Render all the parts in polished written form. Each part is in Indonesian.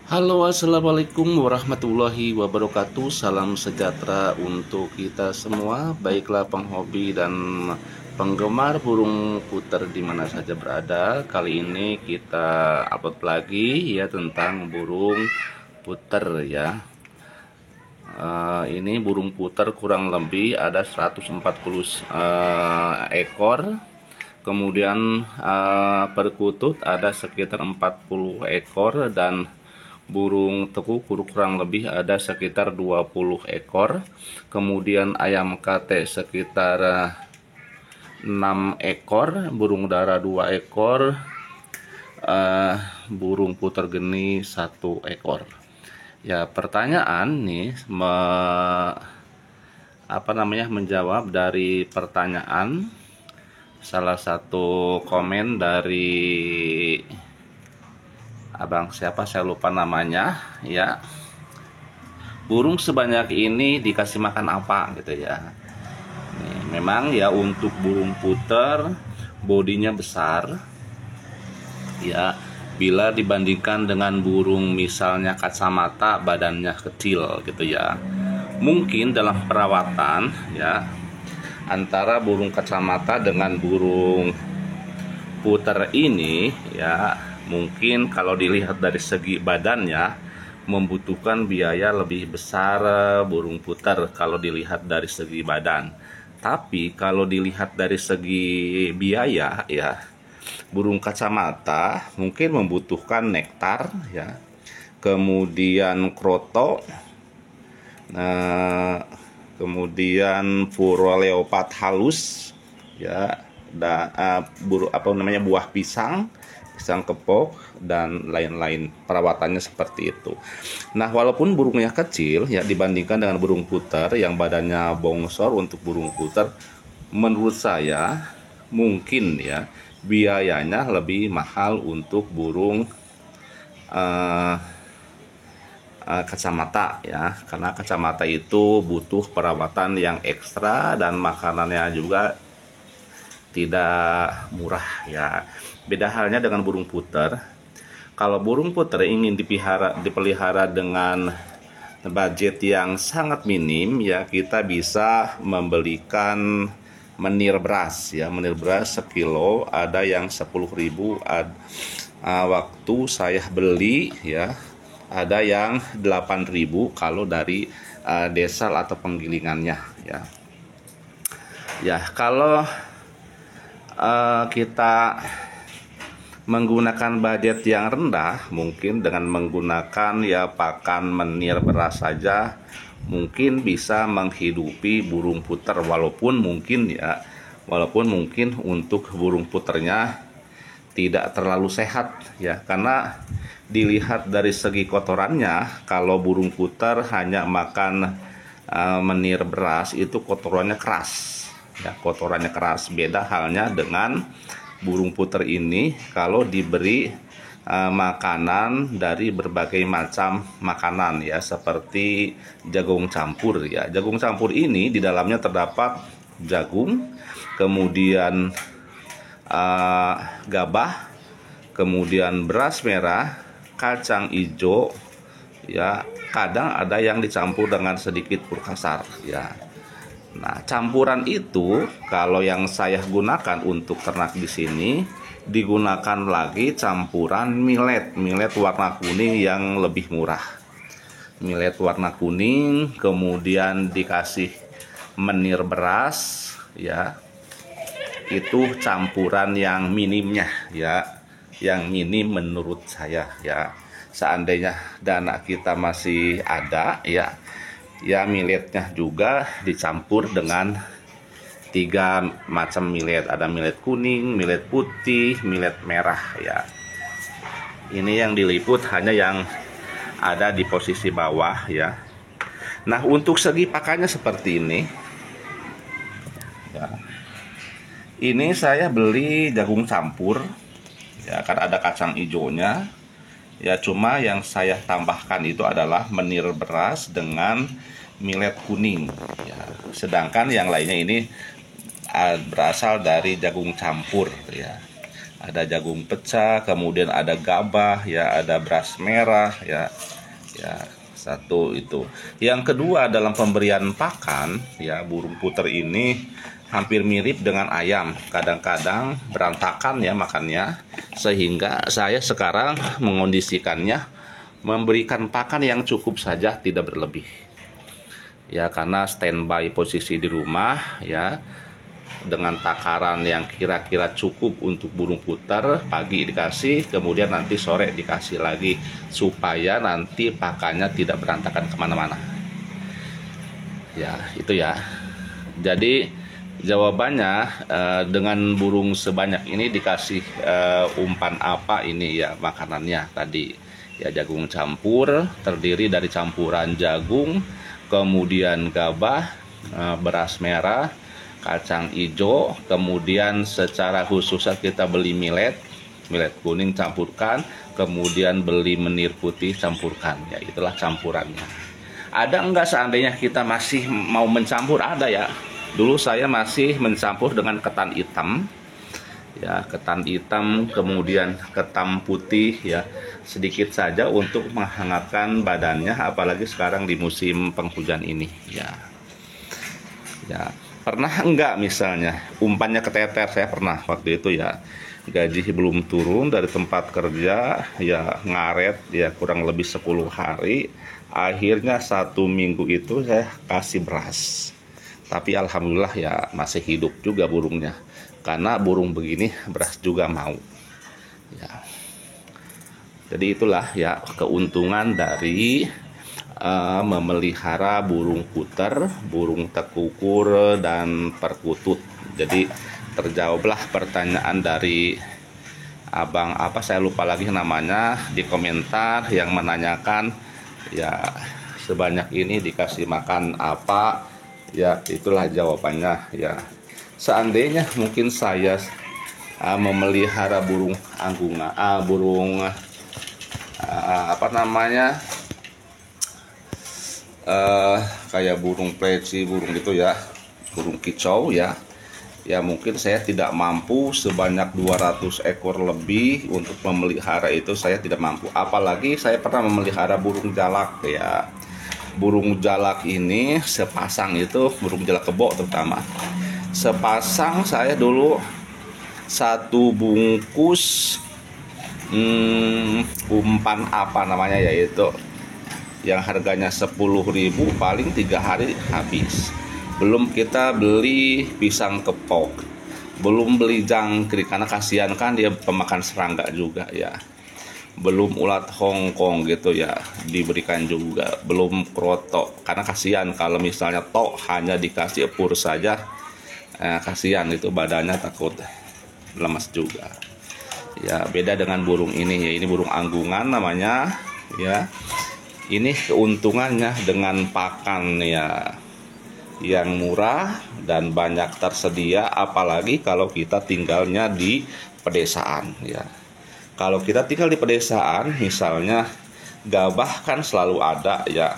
Halo, assalamualaikum warahmatullahi wabarakatuh. Salam sejahtera untuk kita semua. Baiklah penghobi dan penggemar burung puter di mana saja berada. Kali ini kita upload lagi ya tentang burung puter ya. Ini burung puter kurang lebih ada 140 ekor. Kemudian perkutut ada sekitar 40 ekor dan burung tekuk kurang lebih ada sekitar 20 ekor. Kemudian ayam kate sekitar 6 ekor, burung dara 2 ekor, burung puter geni 1 ekor. Ya, pertanyaan nih menjawab dari pertanyaan salah satu komen dari abang siapa saya lupa namanya ya. Burung sebanyak ini dikasih makan apa gitu ya. Nih, memang ya untuk burung puter bodinya besar ya, bila dibandingkan dengan burung misalnya kacamata badannya kecil gitu ya. Mungkin dalam perawatan ya antara burung kacamata dengan burung puter ini ya, mungkin kalau dilihat dari segi badannya membutuhkan biaya lebih besar burung puter kalau dilihat dari segi badan. Tapi kalau dilihat dari segi biaya ya, burung kacamata mungkin membutuhkan nektar ya, kemudian kroto, nah, kemudian puro leopard halus ya, buah pisang, pisang kepok dan lain-lain, perawatannya seperti itu. Nah, walaupun burungnya kecil ya dibandingkan dengan burung puter yang badannya bongsor, untuk burung puter menurut saya mungkin ya biayanya lebih mahal untuk burung kacamata ya, karena kacamata itu butuh perawatan yang ekstra dan makanannya juga tidak murah ya. Beda halnya dengan burung puter. Kalau burung puter ingin dipelihara dengan budget yang sangat minim ya, kita bisa membelikan menir beras ya. Menir beras sekilo ada yang 10.000, waktu saya beli ya ada yang 8.000 kalau dari desa atau penggilingannya ya. Ya, kalau kita menggunakan budget yang rendah, mungkin dengan menggunakan ya pakan menir beras saja mungkin bisa menghidupi burung puter, walaupun mungkin untuk burung puternya tidak terlalu sehat ya, karena dilihat dari segi kotorannya, kalau burung puter hanya makan menir beras itu kotorannya keras ya, kotorannya keras. Beda halnya dengan burung puter ini kalau diberi makanan dari berbagai macam makanan ya, seperti jagung campur ya. Jagung campur ini di dalamnya terdapat jagung, kemudian gabah, kemudian beras merah, kacang hijau ya, kadang ada yang dicampur dengan sedikit pur kasar ya. Nah, campuran itu kalau yang saya gunakan untuk ternak di sini digunakan lagi campuran millet warna kuning yang lebih murah. Millet warna kuning, kemudian dikasih menir beras ya. Itu campuran yang minimnya ya, yang minim menurut saya ya. Seandainya dana kita masih ada ya, milletnya juga dicampur dengan 3 macam millet. Ada millet kuning, millet putih, millet merah ya. Ini yang diliput hanya yang ada di posisi bawah ya. Nah, untuk segi pakannya seperti ini ya. Ini saya beli jagung campur ya, kan ada kacang hijaunya ya, cuma yang saya tambahkan itu adalah menir beras dengan millet kuning ya. Sedangkan yang lainnya ini berasal dari jagung campur ya. ada jagung pecah, kemudian ada gabah, ya, ada beras merah, ya, ya. Satu itu. Yang kedua, dalam pemberian pakan, ya, burung puter ini hampir mirip dengan ayam. Kadang-kadang berantakan ya makannya, sehingga saya sekarang mengondisikannya memberikan pakan yang cukup saja, tidak berlebih. Ya, karena standby posisi di rumah, ya, dengan takaran yang kira-kira cukup untuk burung puter. Pagi dikasih, kemudian nanti sore dikasih lagi, supaya nanti pakannya tidak berantakan kemana-mana. Ya, itu ya. Jadi jawabannya, dengan burung sebanyak ini dikasih umpan apa ini ya makanannya tadi. Ya, jagung campur, terdiri dari campuran jagung, kemudian gabah, beras merah, kacang hijau, kemudian secara khusus kita beli millet kuning campurkan, kemudian beli menir putih campurkan. Ya, itulah campurannya. Ada enggak seandainya kita masih mau mencampur? Ada ya. Dulu saya masih mencampur dengan ketan hitam. Ya, ketan hitam, kemudian ketan putih, ya, sedikit saja untuk menghangatkan badannya, apalagi sekarang di musim penghujan ini. Ya. Ya. Pernah enggak misalnya umpannya keteter? Saya pernah waktu itu ya, gaji belum turun dari tempat kerja, ya, ngaret ya kurang lebih 10 hari. Akhirnya 1 minggu itu saya kasih beras. Tapi alhamdulillah ya masih hidup juga burungnya. Karena burung begini beras juga mau. Ya. Jadi itulah ya keuntungan dari memelihara burung puter, burung tekukur, dan perkutut. Jadi terjawablah pertanyaan dari abang apa, saya lupa lagi namanya, di komentar yang menanyakan ya sebanyak ini dikasih makan apa. Ya, itulah jawabannya ya. Seandainya mungkin saya memelihara burung anggungan, burung apa namanya, kayak burung pleci, burung gitu ya, burung kicau ya. Ya, mungkin saya tidak mampu sebanyak 200 ekor lebih untuk memelihara itu, saya tidak mampu. Apalagi saya pernah memelihara burung jalak ya. Burung jalak ini sepasang itu, burung jalak kebo terutama. Sepasang saya dulu 1 bungkus umpan apa namanya, yaitu yang harganya 10.000, paling 3 hari habis. Belum kita beli pisang kepok, belum beli jangkrik karena kasihan kan dia pemakan serangga juga ya. Belum ulat Hongkong gitu ya diberikan juga, belum krotok karena kasihan kalau misalnya tok hanya dikasih pur saja, kasihan itu badannya takut lemas juga. Ya, beda dengan burung ini ya, ini burung anggungan namanya ya. Ini keuntungannya dengan pakan ya yang murah dan banyak tersedia, apalagi kalau kita tinggalnya di pedesaan ya. Kalau kita tinggal di pedesaan, misalnya gabah kan selalu ada ya.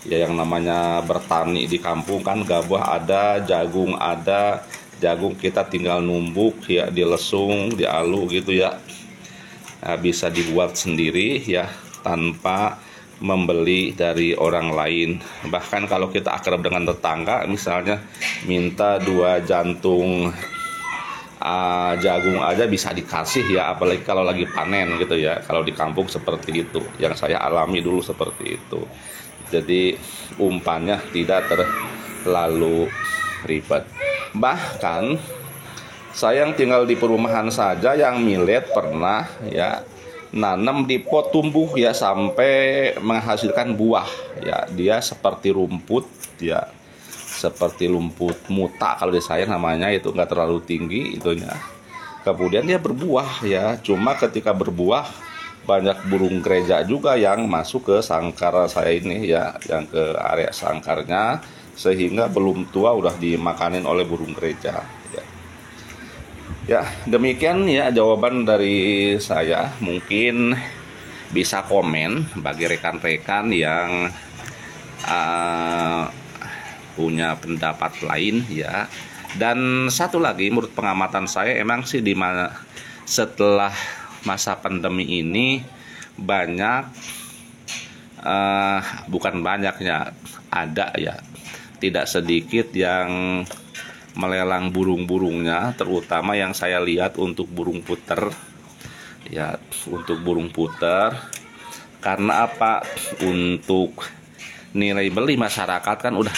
Ya, yang namanya bertani di kampung kan gabah ada, jagung ada. Jagung kita tinggal numbuk ya, dilesung, dialu gitu ya. Nah, bisa dibuat sendiri ya tanpa membeli dari orang lain. Bahkan kalau kita akrab dengan tetangga, misalnya minta 2 jantung jagung aja bisa dikasih ya, apalagi kalau lagi panen gitu ya. Kalau di kampung seperti itu, yang saya alami dulu seperti itu. Jadi umpannya tidak terlalu ribet. Bahkan saya yang tinggal di perumahan saja yang millet pernah ya nanam di pot tumbuh ya sampai menghasilkan buah ya. Dia seperti rumput ya, seperti rumput muta kalau di saya namanya, itu nggak terlalu tinggi itunya. Kemudian dia berbuah ya, cuma ketika berbuah banyak burung gereja juga yang masuk ke sangkar saya ini ya, yang ke area sangkarnya, sehingga belum tua udah dimakanin oleh burung gereja ya. Ya, demikian ya jawaban dari saya. Mungkin bisa komen bagi rekan-rekan yang punya pendapat lain ya. Dan satu lagi, menurut pengamatan saya emang sih setelah masa pandemi ini banyak, bukan banyaknya, ada ya, tidak sedikit yang melelang burung-burungnya, terutama yang saya lihat untuk burung puter ya, untuk burung puter. Karena apa? Untuk nilai beli masyarakat kan udah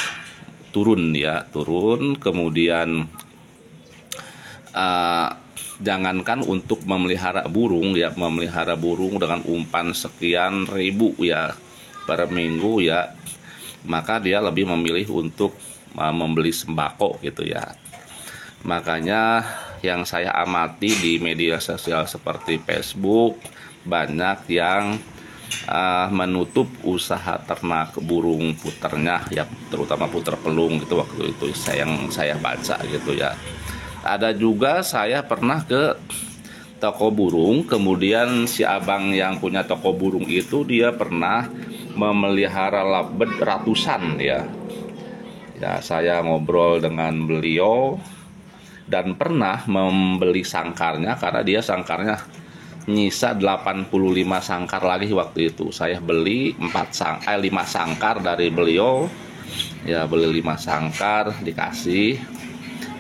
turun ya, turun. Kemudian jangankan untuk memelihara burung ya, memelihara burung dengan umpan sekian ribu ya per minggu ya, maka dia lebih memilih untuk membeli sembako gitu ya. Makanya yang saya amati di media sosial seperti Facebook, banyak yang menutup usaha ternak burung puternya ya, terutama puter pelung gitu waktu itu yang saya baca gitu ya. Ada juga saya pernah ke toko burung, kemudian si abang yang punya toko burung itu dia pernah memelihara lovebird ratusan ya. Ya, saya ngobrol dengan beliau dan pernah membeli sangkarnya karena dia sangkarnya nyisa 85 sangkar lagi waktu itu. Saya beli 5 sangkar dari beliau. Ya, beli 5 sangkar dikasih.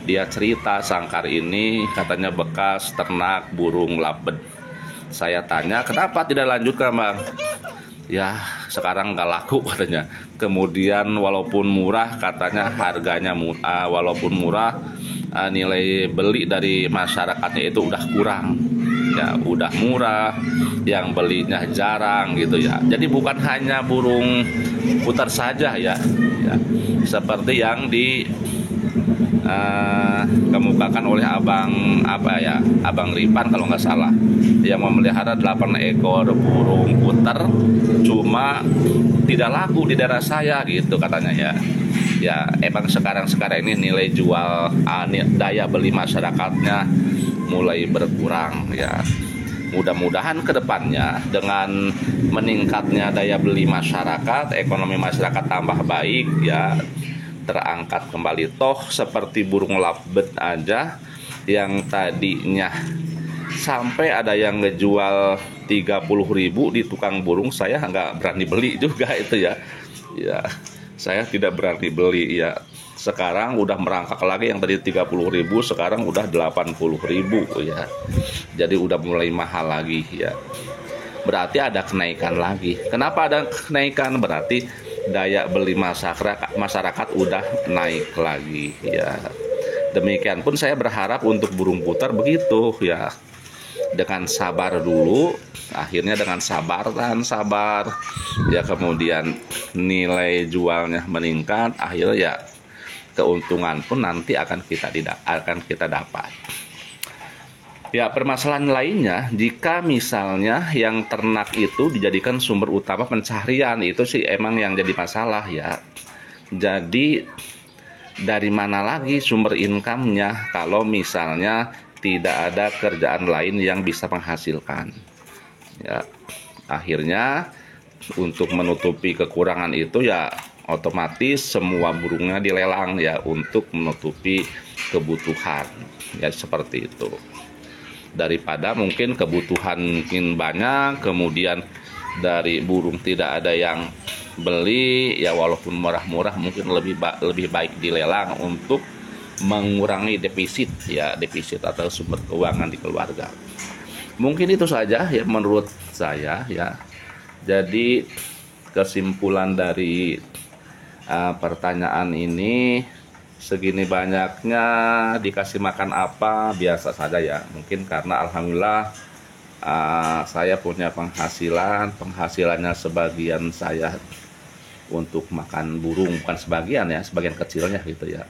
Dia cerita sangkar ini katanya bekas ternak burung lovebird. Saya tanya, "Kenapa tidak lanjutkan, Bang?" Ya, sekarang nggak laku katanya. Kemudian walaupun murah katanya, harganya murah, walaupun murah, nilai beli dari masyarakatnya itu udah kurang ya, udah murah, yang belinya jarang gitu ya. Jadi bukan hanya burung putar saja ya, seperti yang kemukakan oleh Abang Ripan kalau nggak salah, yang memelihara 8 ekor burung puter, cuma tidak laku di daerah saya gitu katanya ya. Ya, emang sekarang ini nilai jual, daya beli masyarakatnya mulai berkurang ya. Mudah-mudahan ke depannya dengan meningkatnya daya beli masyarakat, ekonomi masyarakat tambah baik ya, terangkat kembali. Toh seperti burung lovebird aja yang tadinya sampai ada yang ngejual 30.000 di tukang burung, saya nggak berani beli juga itu ya. Ya, saya tidak berani beli ya. Sekarang udah merangkak lagi, yang tadi 30.000 sekarang udah 80.000 ya. Jadi udah mulai mahal lagi ya. Berarti ada kenaikan lagi. Kenapa ada kenaikan? Berarti daya beli masyarakat udah naik lagi ya. Demikian pun saya berharap untuk burung putar begitu ya. Dengan sabar dulu, akhirnya dengan sabar ya, kemudian nilai jualnya meningkat, akhirnya ya keuntungan pun nanti akan kita dapat. Ya, permasalahan lainnya, jika misalnya yang ternak itu dijadikan sumber utama pencaharian, itu sih emang yang jadi masalah ya. Jadi dari mana lagi sumber income-nya kalau misalnya tidak ada kerjaan lain yang bisa menghasilkan? Ya, akhirnya untuk menutupi kekurangan itu ya otomatis semua burungnya dilelang ya, untuk menutupi kebutuhan ya, seperti itu. Daripada mungkin kebutuhan mungkin banyak, kemudian dari burung tidak ada yang beli ya, walaupun murah-murah mungkin lebih baik dilelang untuk mengurangi defisit atau sumber keuangan di keluarga. Mungkin itu saja ya menurut saya ya. Jadi kesimpulan dari pertanyaan ini, segini banyaknya dikasih makan apa, biasa saja ya. Mungkin karena alhamdulillah saya punya penghasilannya sebagian saya untuk makan burung, bukan sebagian ya, sebagian kecilnya gitu ya,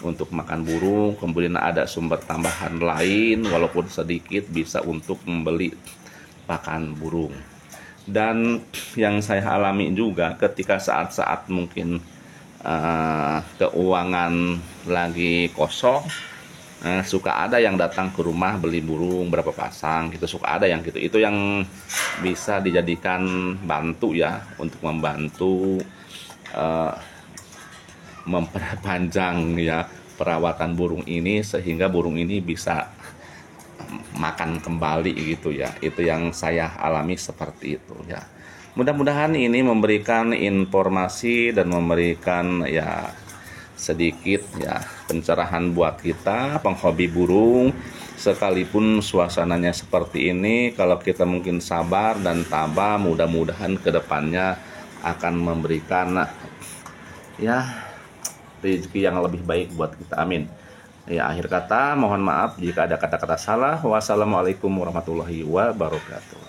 untuk makan burung. Kemudian ada sumber tambahan lain walaupun sedikit, bisa untuk membeli pakan burung. Dan yang saya alami juga ketika saat-saat mungkin keuangan lagi kosong, suka ada yang datang ke rumah beli burung berapa pasang gitu, suka ada yang gitu. Itu yang bisa dijadikan bantu ya, untuk membantu memperpanjang ya perawatan burung ini, sehingga burung ini bisa makan kembali gitu ya. Itu yang saya alami seperti itu ya. Mudah-mudahan ini memberikan informasi dan memberikan ya sedikit ya pencerahan buat kita penghobi burung. Sekalipun suasananya seperti ini, kalau kita mungkin sabar dan tabah, mudah-mudahan kedepannya akan memberikan ya rezeki yang lebih baik buat kita. Amin. Ya, akhir kata mohon maaf jika ada kata-kata salah. Wassalamualaikum warahmatullahi wabarakatuh.